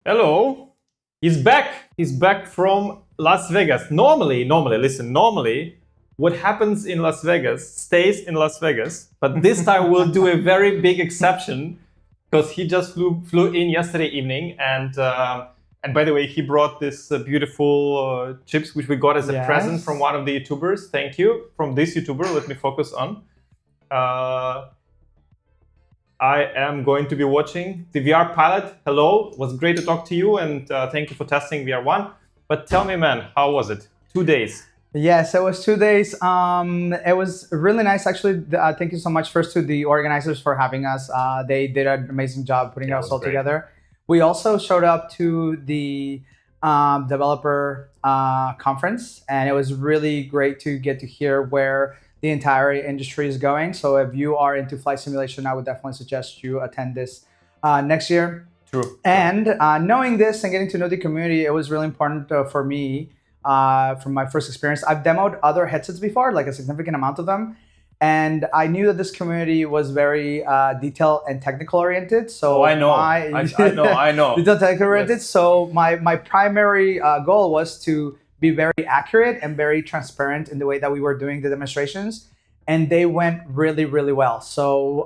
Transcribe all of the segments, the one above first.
Hello. He's back. He's back from Las Vegas. Normally, what happens in Las Vegas stays in Las Vegas. But this time we'll do a very big exception because he just flew in yesterday evening, and by the way, he brought this beautiful chips which we got as a present from one of the YouTubers. Thank you. From this YouTuber, let me focus on. I am going to be watching the VR pilot. Hello, it was great to talk to you, and thank you for testing VR1. But tell me, man, how was it? 2 days. Yes, it was 2 days. It was really nice, actually. Thank you so much first to the organizers for having us. They did an amazing job putting us all together. We also showed up to the developer conference, and it was really great to get to hear where the entire industry is going. So if you are into flight simulation, I would definitely suggest you attend this next year. True. And knowing this and getting to know the community, it was really important for me from my first experience. I've demoed other headsets before, like a significant amount of them. And I knew that this community was very detail and technical oriented. So I know. I know. Detail technical oriented. Yes. So my primary goal was to be very accurate and very transparent in the way that we were doing the demonstrations. And they went really, really well. So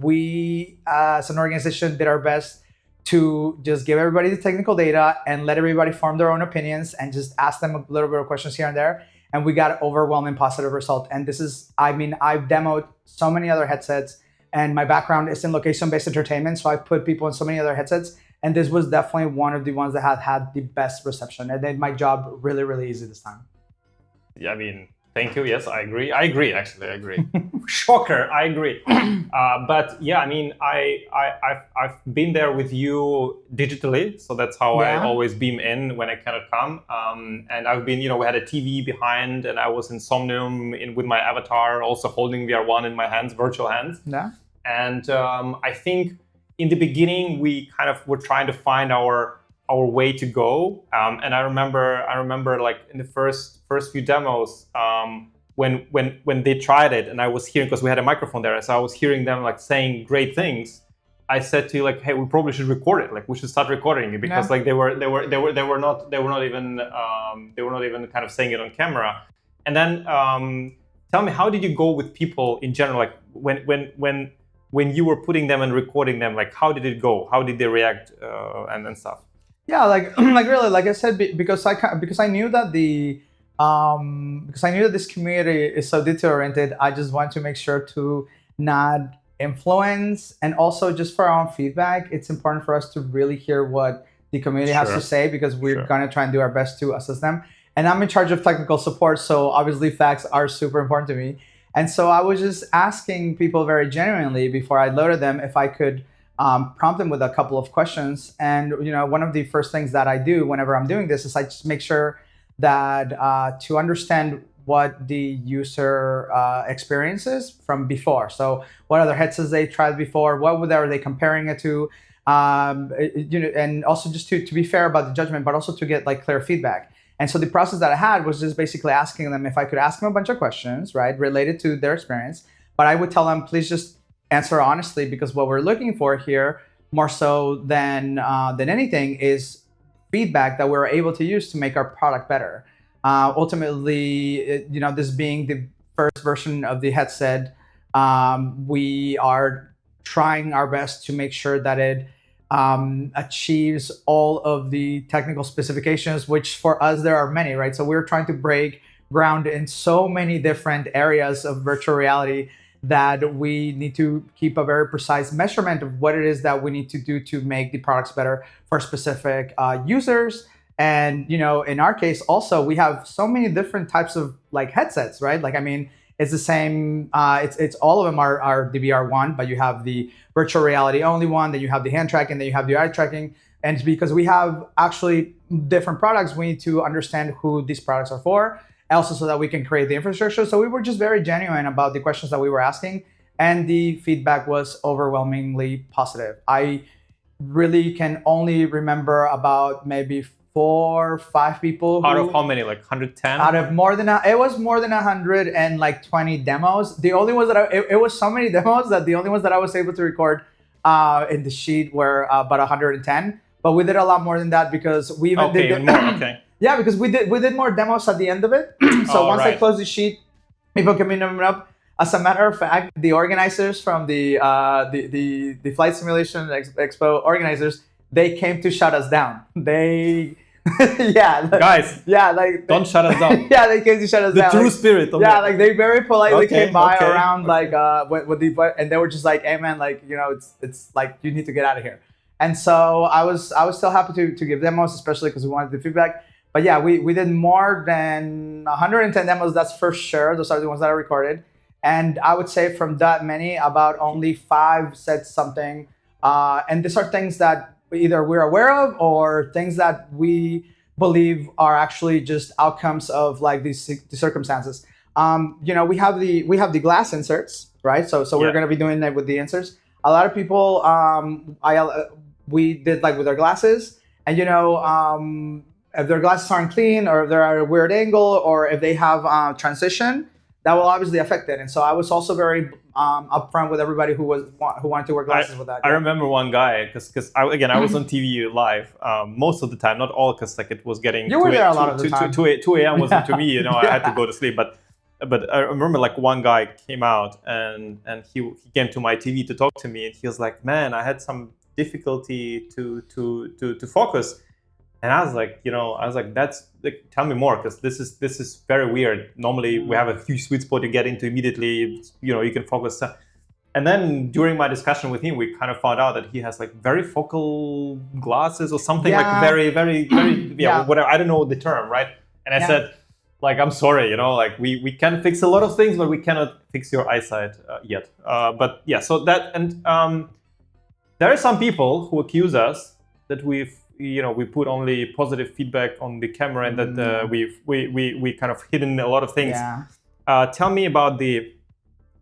we, as an organization, did our best to just give everybody the technical data and let everybody form their own opinions and just ask them a little bit of questions here and there. And we got an overwhelming positive result. And this is, I've demoed so many other headsets, and my background is in location-based entertainment. So I've put people in so many other headsets. And this was definitely one of the ones that had the best reception. It made my job really, really easy this time. Yeah, I mean, thank you. Yes, I agree. I agree. Shocker, I agree. But yeah, I mean, I've been there with you digitally, so that's how I always beam in when I cannot come. And I've been, we had a TV behind, and I was in Somnium with my avatar, also holding VR1 in my hands, virtual hands. Yeah. And I think in the beginning we kind of were trying to find our way to go. And I remember like in the first few demos, when they tried it, and I was hearing, because we had a microphone there, so I was hearing them like saying great things. I said to you, like, hey, we probably should record it. Like, we should start recording it, because like they were not even kind of saying it on camera. And then tell me, how did you go with people in general? Like when you were putting them and recording them, like how did it go? How did they react and stuff? Yeah, like really, like I said, because I knew that this community is so detail oriented. I just want to make sure to not influence, and also just for our own feedback, it's important for us to really hear what the community has to say, because we're gonna try and do our best to assist them. And I'm in charge of technical support, so obviously facts are super important to me. And so I was just asking people very genuinely before I loaded them if I could prompt them with a couple of questions. And one of the first things that I do whenever I'm doing this is I just make sure that to understand what the user experiences from before. So what other headsets they tried before, what are they comparing it to, and also just to be fair about the judgment, but also to get like clear feedback. And so the process that I had was just basically asking them if I could ask them a bunch of questions, right, related to their experience. But I would tell them, please just answer honestly, because what we're looking for here, more so than anything, is feedback that we're able to use to make our product better. Ultimately, this being the first version of the headset, we are trying our best to make sure that it achieves all of the technical specifications, which for us there are many, right? So we're trying to break ground in so many different areas of virtual reality that we need to keep a very precise measurement of what it is that we need to do to make the products better for specific users. And in our case also, we have so many different types of like headsets, right? Like, I mean, it's the same, it's all of them are the VR1, but you have the virtual reality only one, then you have the hand tracking, then you have the eye tracking. And because we have actually different products, we need to understand who these products are for, also so that we can create the infrastructure. So we were just very genuine about the questions that we were asking, and the feedback was overwhelmingly positive. I really can only remember about maybe 4 or 5 people. Out of how many? Like 110? Out of it was more than 120 demos. The only ones that it was so many demos that the only ones that I was able to record in the sheet were about 110. but we did a lot more than that because we even did more. Okay. Yeah, because we did more demos at the end of it. So once I closed the sheet, people can be numbered up. As a matter of fact, the organizers from the flight simulation expo organizers, they came to shut us down. They guys, don't shut us down. Yeah, they came to shut us down. The true spirit. Yeah, like they very politely came by around with the, and they were just like, hey man, like, you know, it's like you need to get out of here. And so I was still happy to give demos, especially because we wanted the feedback. But yeah, we did more than 110 demos, that's for sure. Those are the ones that I recorded. And I would say from that many, about only 5 said something. And these are things that either we're aware of or things that we believe are actually just outcomes of like the circumstances. You know, we have the glass inserts, right? So we're going to be doing that with the inserts. A lot of people, we did like with our glasses, and you know, if their glasses aren't clean, or if they're at a weird angle, or if they have transition, that will obviously affect it. And so I was also very upfront with everybody who wanted to wear glasses with that. I remember one guy, because I was on TV live most of the time, not all, because like it was getting you were there a lot of the time. 2 a.m. wasn't to me, you know, I had to go to sleep. But I remember like one guy came out and he came to my TV to talk to me, and he was like, man, I had some difficulty to focus. And I was like, you know, that's like, tell me more, because this is very weird. Normally we have a huge sweet spot you get into immediately, you know, you can focus. And then during my discussion with him, we kind of found out that he has like very focal glasses or something, like very, whatever. I don't know the term, right? And I said, like, I'm sorry, you know, like we can fix a lot of things, but we cannot fix your eyesight yet. But yeah, so that, and there are some people who accuse us that we put only positive feedback on the camera, and that we kind of hidden a lot of things. Tell me about the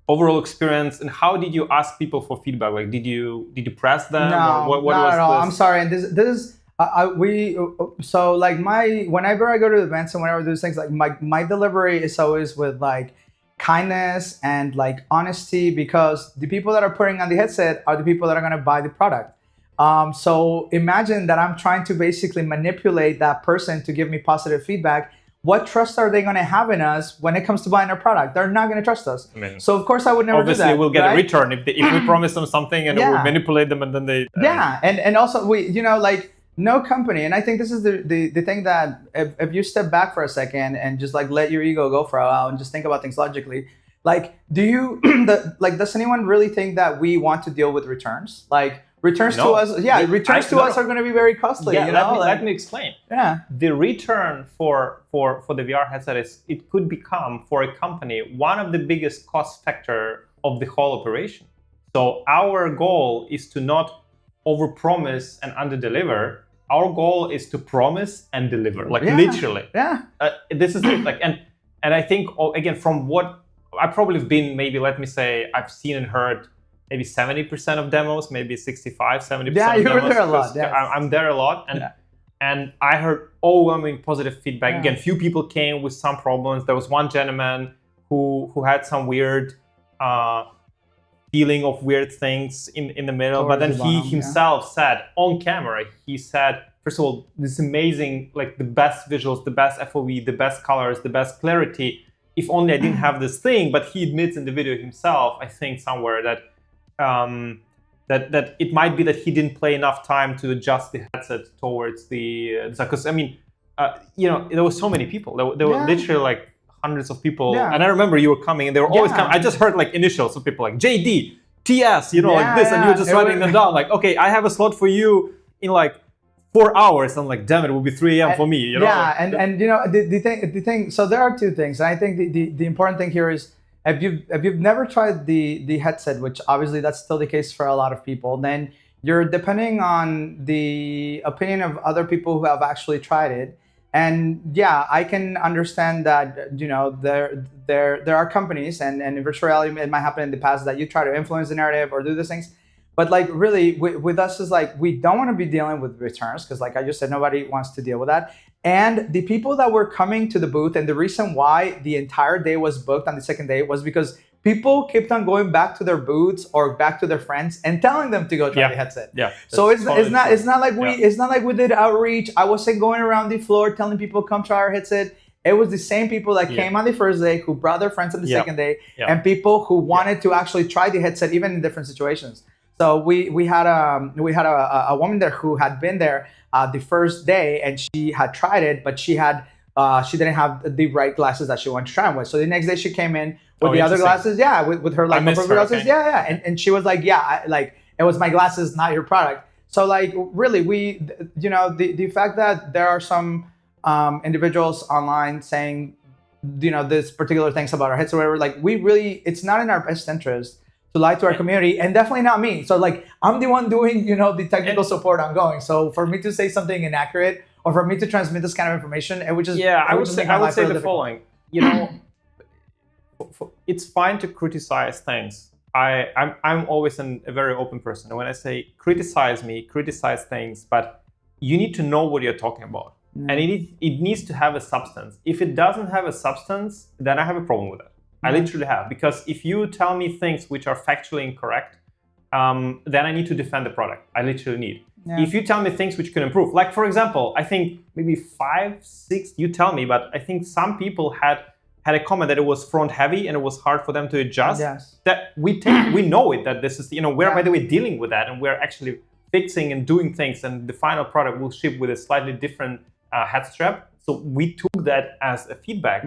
overall experience, and how did you ask people for feedback? Like, did you press them? No, or what not was at all. this? I'm sorry. And this is so like whenever I go to events and whenever I do these things, like my delivery is always with like kindness and like honesty, because the people that are putting on the headset are the people that are going to buy the product. So imagine that I'm trying to basically manipulate that person to give me positive feedback. What trust are they going to have in us when it comes to buying our product? They're not going to trust us. I mean, so of course I would never do that. Obviously, we'll get a return if we promise them something and we manipulate them, and then they. And also we, you know, like no company, and I think this is the thing that if you step back for a second and just like let your ego go for a while and just think about things logically, like does anyone really think that we want to deal with returns? Like. Returns to us, returns to us are going to be very costly. Yeah, you know? let me explain. Yeah, the return for the VR headset is it could become for a company one of the biggest cost factor of the whole operation. So our goal is to not overpromise and underdeliver. Our goal is to promise and deliver, like literally. Yeah. This is it. Like, and I think again, from what I probably have been, maybe let me say, I've seen and heard. Maybe 70% of demos, maybe 65, 70% yeah, of demos. Yeah, you were there a lot. Yes. I'm there a lot. And I heard overwhelming positive feedback. Yeah. Again, few people came with some problems. There was one gentleman who had some weird feeling of weird things in the middle. But then he himself said, on camera, he said, first of all, this amazing, like the best visuals, the best FOV, the best colors, the best clarity. If only I didn't have this thing. But he admits in the video himself, I think somewhere, that that it might be that he didn't play enough time to adjust the headset towards the because I mean, you know, there were so many people. There were literally like hundreds of people, and I remember you were coming, and they were always coming. I just heard like initials of people like JD, TS, you know, like this, and you were just writing them down. Like, okay, I have a slot for you in like 4 hours. I'm like, damn, it will be 3 a.m. for me. You know? Yeah, and you know the thing. So there are two things, and I think the important thing here is. If you've never tried the headset, which obviously that's still the case for a lot of people, then you're depending on the opinion of other people who have actually tried it. And yeah, I can understand that, you know, there are companies, and in virtual reality it might happen in the past, that you try to influence the narrative or do these things. But like really with us is like, we don't want to be dealing with returns, because like I just said, nobody wants to deal with that. And the people that were coming to the booth, and the reason why the entire day was booked on the second day was because people kept on going back to their booths or back to their friends and telling them to go try the headset. So it's not like we did outreach. I wasn't going around the floor telling people come try our headset. It was the same people that came on the first day who brought their friends on the second day, and people who wanted to actually try the headset even in different situations. So we had a woman there who had been there the first day, and she had tried it, but she didn't have the right glasses that she wanted to try them with. So the next day she came in with the other glasses, with her like glasses, and she was like, it was my glasses, not your product. So like really, the fact that there are some individuals online saying, this particular things about our headset or whatever, like it's not in our best interest to lie to our community, and definitely not me. So like I'm the one doing, the technical support ongoing. So for me to say something inaccurate or for me to transmit this kind of information, it would just I would say the following. It's fine to criticize things. I'm always a very open person, and when I say criticize things, but you need to know what you're talking about. And it needs to have a substance. If it doesn't have a substance, then I have a problem with it. I literally have. Because if you tell me things which are factually incorrect, then I need to defend the product. I literally need. If you tell me things which can improve, like for example, I think maybe 5, 6, you tell me, but I think some people had a comment that it was front heavy and it was hard for them to adjust. That we know it, that this is, we're by the way dealing with that, and we're actually fixing and doing things, and the final product will ship with a slightly different head strap. So we took that as a feedback,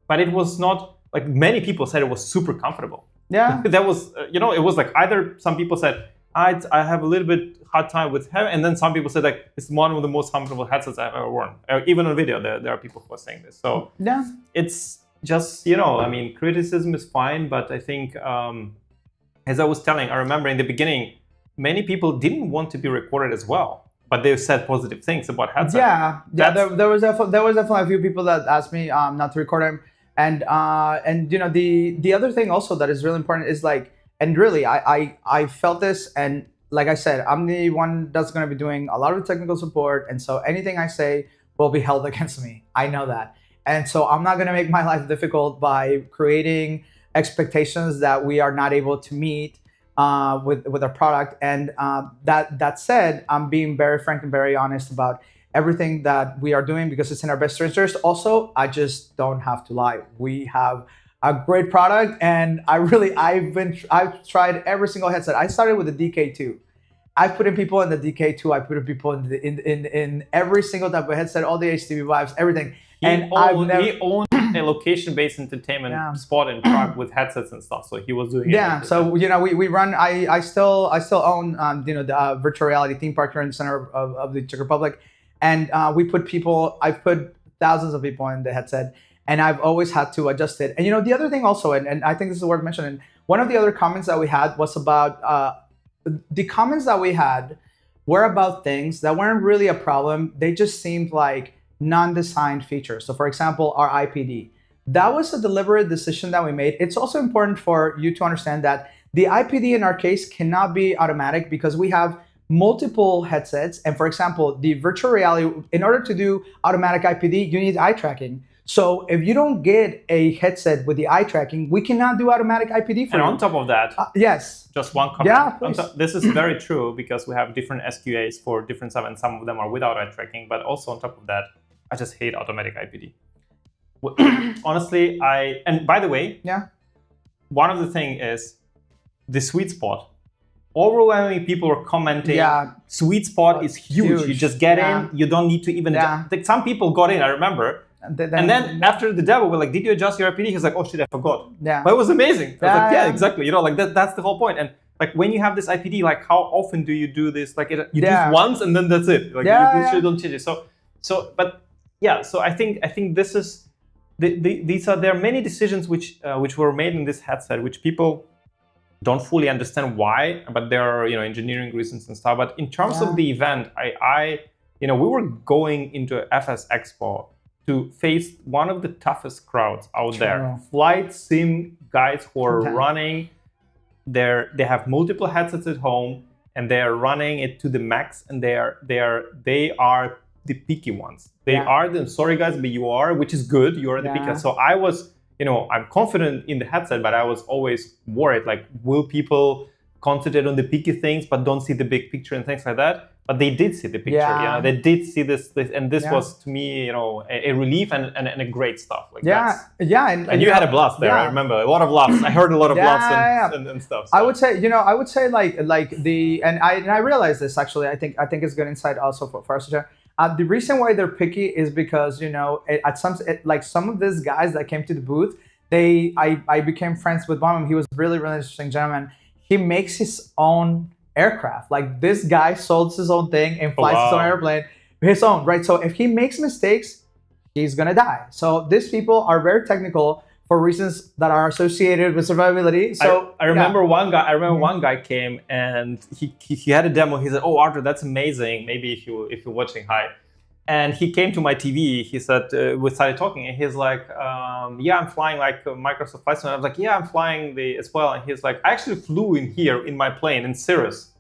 but it was not like many people said it was super comfortable. That was it was like either some people said I have a little bit hard time with hair, and then some people said like it's one of the most comfortable headsets I've ever worn. Even on video, there are people who are saying this. So it's just criticism is fine, but I think as I was telling, I remember in the beginning, many people didn't want to be recorded as well. But they've said positive things about headsets. There was definitely a few people that asked me not to record them, and the other thing also that is really important is like, and really I felt this, and like I said, I'm the one that's going to be doing a lot of the technical support, and so anything I say will be held against me. I know that, and so I'm not going to make my life difficult by creating expectations that we are not able to meet with our product. And that said, I'm being very frank and very honest about everything that we are doing because it's in our best interest. Also, I just don't have to lie. We have a great product, and I've tried every single headset. I started with the DK2. I put in people in the DK2. I put in people in every single type of headset, all the HTV vibes, everything. He owned a location-based entertainment spot in Prague with headsets and stuff. So he was doing it. So we run. I still own the virtual reality theme park here in the center of the Czech Republic, and I've put thousands of people in the headset, and I've always had to adjust it. And the other thing also, and I think this is worth mentioning. One of the other comments that we had was about the comments that we had were about things that weren't really a problem. They just seemed like non-designed features. So for example, our IPD. That was a deliberate decision that we made. It's also important for you to understand that the IPD in our case cannot be automatic because we have multiple headsets. And for example, the virtual reality, in order to do automatic IPD, you need eye tracking. So if you don't get a headset with the eye tracking, we cannot do automatic IPD for you. And on top of that, just one comment. Yeah, please. This is very true because we have different SQAs for different stuff, and some of them are without eye tracking. But also on top of that, I just hate automatic IPD. Honestly, and by the way, one of the things is the sweet spot. Overwhelming people are commenting, sweet spot is huge. You just get in, you don't need to even, like some people got in, I remember. And then after the demo, we're like, did you adjust your IPD? He's like, oh shit, I forgot. But it was amazing. I was like, exactly. Like that's the whole point. And like when you have this IPD, like how often do you do this? Like you do it once and then that's it. Like you literally don't change it. So I think this is, there are many decisions which were made in this headset, which people don't fully understand why, but there are engineering reasons and stuff. But in terms of the event, we were going into FS Expo to face one of the toughest crowds out there. Flight sim guys who are running, they have multiple headsets at home and they are running it to the max, and they are the picky ones. They are the, sorry guys, but you are, which is good. You are the picky. So I was I'm confident in the headset, but I was always worried, like, will people concentrate on the picky things but don't see the big picture and things like that? But they did see the picture, they did see this and this was, to me, a relief and a great stuff. Like, and you had a blast there. I remember a lot of laughs. I heard a lot of laughs and stuff. So. I would say and I realized this actually. I think it's good insight also for us to share. The reason why they're picky is because some of these guys that came to the booth, I became friends with one of them. He was really interesting gentleman. He makes his own aircraft. Like, this guy sold his own thing and flies his own airplane, his own, right? So if he makes mistakes, he's gonna die. So these people are very technical for reasons that are associated with survivability. So I remember one guy. One guy came and he had a demo. He said, "Oh, Arthur, that's amazing. Maybe if you're watching, hi." And he came to my TV. He said, we started talking, and he's like, "Yeah, I'm flying like Microsoft Flight Simulator." I was like, "Yeah, I'm flying as well." And he's like, "I actually flew in here in my plane in Cirrus."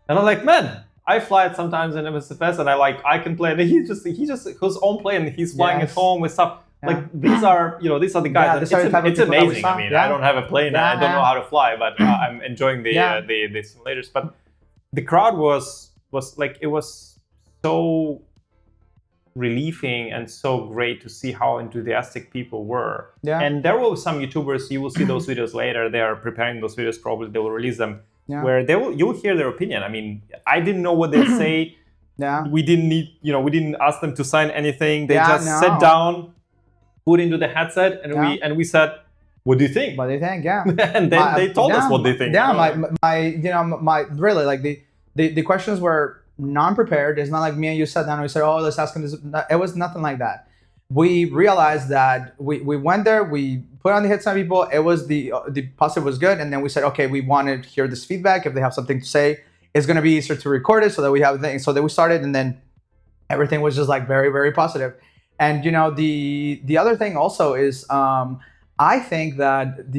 And I'm like, "Man, I fly it sometimes in MSFS, and I can play." And he just his own plane. He's flying at home with stuff. Yeah. Like, these are the guys. It's amazing. I mean, I don't have a plane. I don't know how to fly, but I'm enjoying the simulators. But the crowd was like, it was so relieving and so great to see how enthusiastic people were. Yeah. And there were some YouTubers, you will see those videos later. They are preparing those videos. Probably they will release them. Yeah. Where you'll hear their opinion. I mean, I didn't know what they say. Yeah. We didn't ask them to sign anything. They just sat down, put into the headset, and we said, "What do you think?" What do you think? Yeah. And then they told us what they think. Yeah, my really, like, the questions were non-prepared. It's not like me and you sat down and we said, "Oh, let's ask him this." It was nothing like that. We realized that we went there, we put on the headset people. It was the positive was good, and then we said, "Okay, we want to hear this feedback. If they have something to say, it's going to be easier to record it so that we have things." So then we started, and then everything was just like very, very positive. And the other thing also is, I think that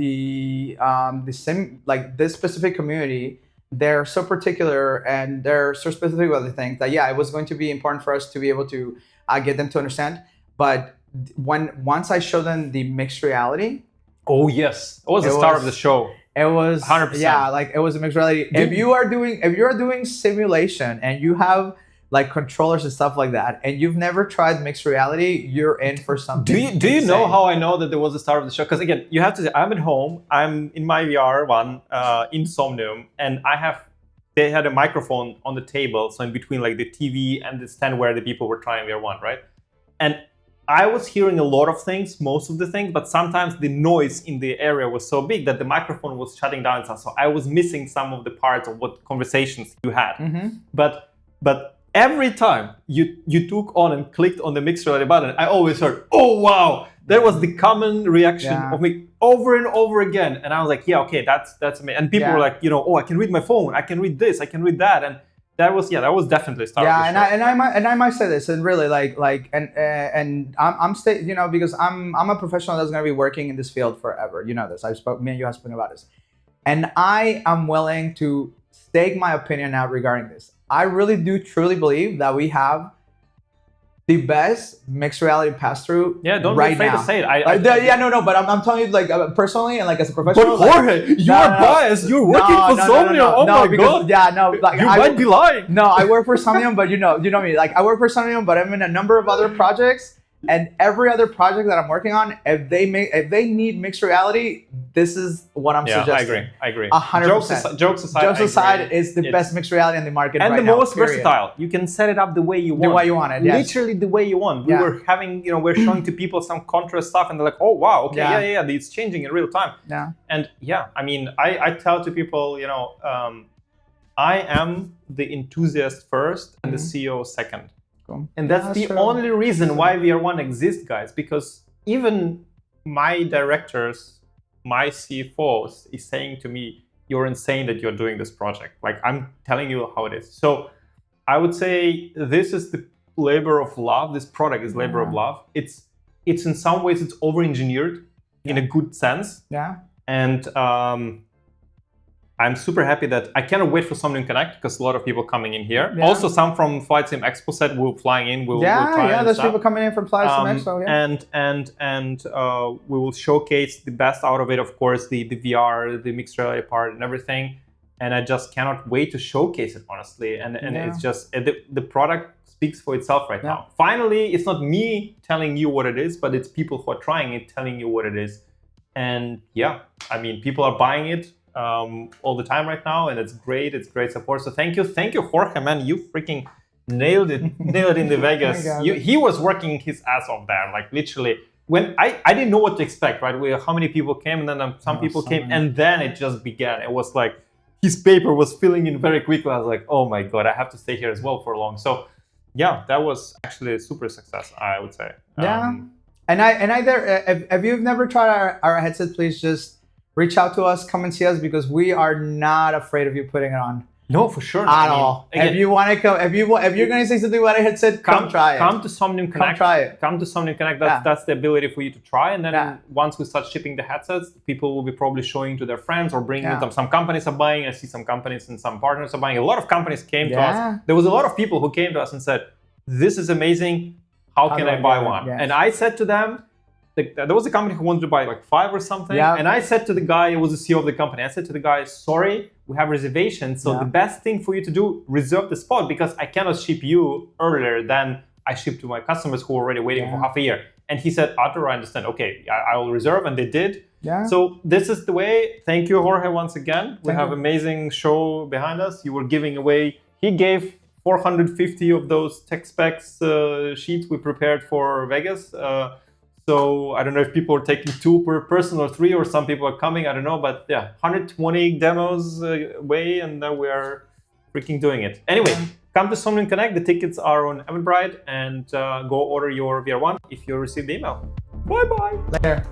this specific community, they're so particular and they're so specific with the things that it was going to be important for us to be able to get them to understand. But once I showed them the mixed reality, oh yes, it was the star of the show. It was 100%. Yeah, like, it was a mixed reality. If you are doing simulation and you have like controllers and stuff like that, and you've never tried mixed reality, you're in for something. Do you know how I know that there was a star of the show? Because again, you have to say, I'm at home, I'm in my VR1 in Somnium, and they had a microphone on the table, so in between like the TV and the stand where the people were trying VR1, right? And I was hearing a lot of things, most of the things, but sometimes the noise in the area was so big that the microphone was shutting down and stuff. So I was missing some of the parts of what conversations you had. Mm-hmm. But every time you took on and clicked on the mixed reality button, I always heard, "Oh wow!" That was the common reaction of me over and over again. And I was like, "Yeah, okay, that's amazing." And people were like, "Oh, I can read my phone. I can read this. I can read that." And that was definitely a star. Yeah, and I might say this, and really because I'm a professional that's going to be working in this field forever. You know this. Me and you have spoken about this, and I am willing to stake my opinion out regarding this. I really do truly believe that we have the best mixed reality pass-through. Yeah, don't be afraid to say it. But I'm telling you, like, personally and like as a professional. But Jorge, you are biased. You're working for Somnium. Oh my god. Yeah, no, like, you might be lying. No, I work for Somnium, but you know me. Like, I work for Somnium, but I'm in a number of other projects. And every other project that I'm working on, if they need mixed reality, this is what I'm suggesting. I agree. 100%. Jokes aside, it's the best mixed reality in the market and right the now, most versatile. You can set it up the way you want. The way you want it, yes. Literally the way you want. We were having, we're showing to people some contrast stuff, and they're like, "Oh wow, okay, yeah, it's changing in real time." Yeah. And I mean, I tell to people, I am the enthusiast first and the CEO second. Cool. And that's the only reason why VR1 exists, guys, because even my directors, my CFOs is saying to me, "You're insane that you're doing this project." Like, I'm telling you how it is. So I would say this is the labor of love. This product is labor of love. It's in some ways, it's over-engineered in a good sense. Yeah. And I'm super happy that I cannot wait for Somnium Connect because a lot of people coming in here. Yeah. Also, some from Flight Sim Expo said we're flying in. We'll try there's stuff. people coming in from Flight Sim Expo. Yeah. And we will showcase the best out of it. Of course, the VR, the mixed reality part, and everything. And I just cannot wait to showcase it, honestly. And it's just the product speaks for itself right now. Finally, it's not me telling you what it is, but it's people who are trying it telling you what it is. And yeah, I mean, people are buying it all the time right now, and it's great. It's great support. So thank you, Jorge, man. You freaking nailed it in the Vegas. He was working his ass off there, like literally. When I didn't know what to expect, right? How many people came, and then some people came, and then it just began. It was like his paper was filling in very quickly. I was like, oh my god, I have to stay here as well for long. So yeah, that was actually a super success, I would say. Yeah. And if you've never tried our headset, please just reach out to us, come and see us, because we are not afraid of you putting it on. No, for sure. At all. Again, if you want to come, if you're going to say something about a headset, come try it. Come to Somnium Connect. Come try it. Come to Somnium Connect. That's the ability for you to try. And then once we start shipping the headsets, people will be probably showing to their friends or bringing them. Some companies are buying. I see some companies and some partners are buying. A lot of companies came to us. There was a lot of people who came to us and said, "This is amazing. How can I buy one?" And I said to them, there was a company who wanted to buy like 5 or something. And I said to the guy, it was the CEO of the company, I said to the guy, sorry, we have reservations. So the best thing for you to do, reserve the spot, because I cannot ship you earlier than I ship to my customers who are already waiting for half a year. And he said, Artur, I understand. Okay, I will reserve. And they did. So this is the way. Thank you, Jorge, once again. We have amazing show behind us. You were giving away, he gave 450 of those tech specs sheets we prepared for Vegas. So I don't know if people are taking 2 per person or 3, or some people are coming. I don't know, but yeah, 120 demos away, and then we are freaking doing it. Anyway, come to Somnium Connect. The tickets are on Eventbrite, and go order your VR1 if you receive the email. Bye bye. Later.